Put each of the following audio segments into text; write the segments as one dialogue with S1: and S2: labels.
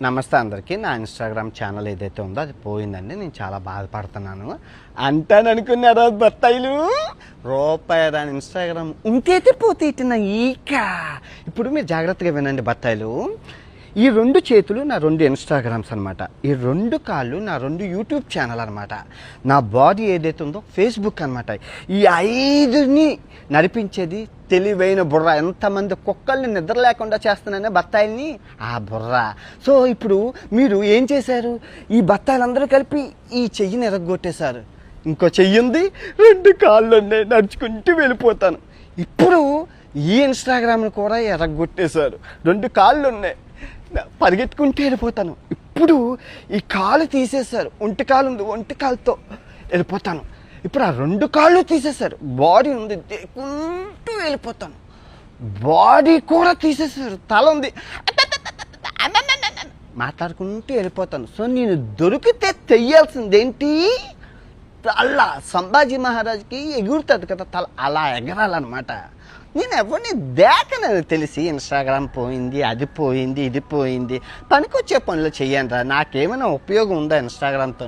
S1: నమస్తే అందరికీ. నా ఇన్స్టాగ్రామ్ ఛానల్ ఏదైతే ఉందో అది పోయిందండి. నేను చాలా బాధపడుతున్నాను. అంటాననుకున్నారా బత్తాయిలు? రూపాయి దాని ఇన్స్టాగ్రామ్ ఉంటైతే పోతే ఇట్టిన ఈక. ఇప్పుడు మీరు జాగ్రత్తగా వినండి బత్తాయిలు. ఈ 2 చేతులు నా 2 ఇన్స్టాగ్రామ్స్ అనమాట. ఈ 2 కాళ్ళు నా 2 యూట్యూబ్ ఛానల్ అనమాట. నా బాడీ ఏదైతే ఉందో ఫేస్బుక్ అనమాట. ఈ 5ని నడిపించేది తెలివైన బుర్ర. ఎంతమంది కుక్కల్ని నిద్ర లేకుండా చేస్తున్నానే బత్తాయిల్ని, ఆ బుర్ర. సో ఇప్పుడు మీరు ఏం చేశారు? ఈ బత్తాయిలందరూ కలిపి ఈ చెయ్యిని ఎరగొట్టేశారు. ఇంకో చెయ్యి ఉంది, 2 కాళ్ళు ఉన్నాయి, నడుచుకుంటూ వెళ్ళిపోతాను. ఇప్పుడు ఈ ఇన్స్టాగ్రామ్ని కూడా ఎరగొట్టేశారు. 2 కాళ్ళు ఉన్నాయి, పరిగెత్తుకుంటూ వెళ్ళిపోతాను. ఇప్పుడు ఈ కాలు తీసేశారు, ఒంటి కాలు ఉంది, ఒంటి కాలుతో వెళ్ళిపోతాను. ఇప్పుడు ఆ 2 కాళ్ళు తీసేశారు, బాడీ ఉంది, దేకుంటూ వెళ్ళిపోతాను. బాడీ కూడా తీసేశారు, తల ఉంది, మాట్లాడుకుంటూ వెళ్ళిపోతాను. సో నేను దొరికితే తెయ్యాల్సిందేంటి? అలా సంభాజీ మహారాజ్కి ఎగురుతుంది కదా తల, అలా ఎగరాలన్నమాట. నేను ఎవరిని దేకనని తెలిసి ఇన్స్టాగ్రామ్ పోయింది, అది పోయింది, ఇది పోయింది. పనికొచ్చే పనులు చెయ్యండి. నాకేమైనా ఉపయోగం ఉందా ఇన్స్టాగ్రామ్తో?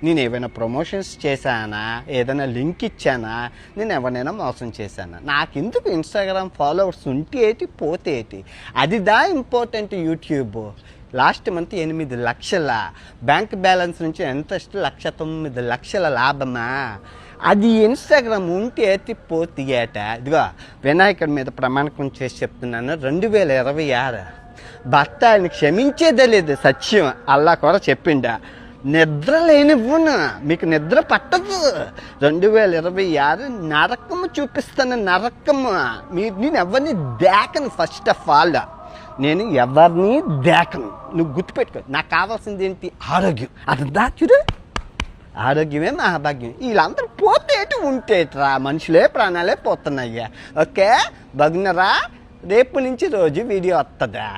S1: నేను ఏమైనా ప్రమోషన్స్ చేశానా? ఏదైనా లింక్ ఇచ్చానా? నేను ఎవరినైనా మోసం చేశానా? నాకెందుకు ఇన్స్టాగ్రామ్ ఫాలోవర్స్ ఉంటే ఏంటి, పోతే ఏంటి? అది ఇంపార్టెంట్. యూట్యూబ్ లాస్ట్ మంత్ 8 లక్షల బ్యాంక్ బ్యాలెన్స్ నుంచి ఎంత 1,09,00,000 లాభమా? అది ఇన్స్టాగ్రామ్ ఉంటే పోతే ఏట. ఇదిగో వినాయకుడి మీద ప్రమాణకం చేసి చెప్తున్నాను, 2026 భర్త ఆయన క్షమించేదే లేదు. సత్యం అల్లా కూడా చెప్పిండా. నిద్ర లేనివ్వను, మీకు నిద్ర పట్టదు. 2026 నరకము చూపిస్తాను, నరకము. నేను ఎవరిని దేకను. ఫస్ట్ ఆఫ్ ఆల్ నేను ఎవరిని దేకను. నువ్వు గుర్తుపెట్టుకో. నాకు కావాల్సింది ఏంటి? ఆరోగ్యం. అది చూడు, ఆరోగ్యమే మహాభాగ్యం. వీళ్ళందరూ పోతేటి ఉంటేట్రా, మనుషులే ప్రాణాలే పోతున్నాయ్యా. ఓకే, బగ్నరా, రేపు నుంచి రోజు వీడియో వస్తుందా?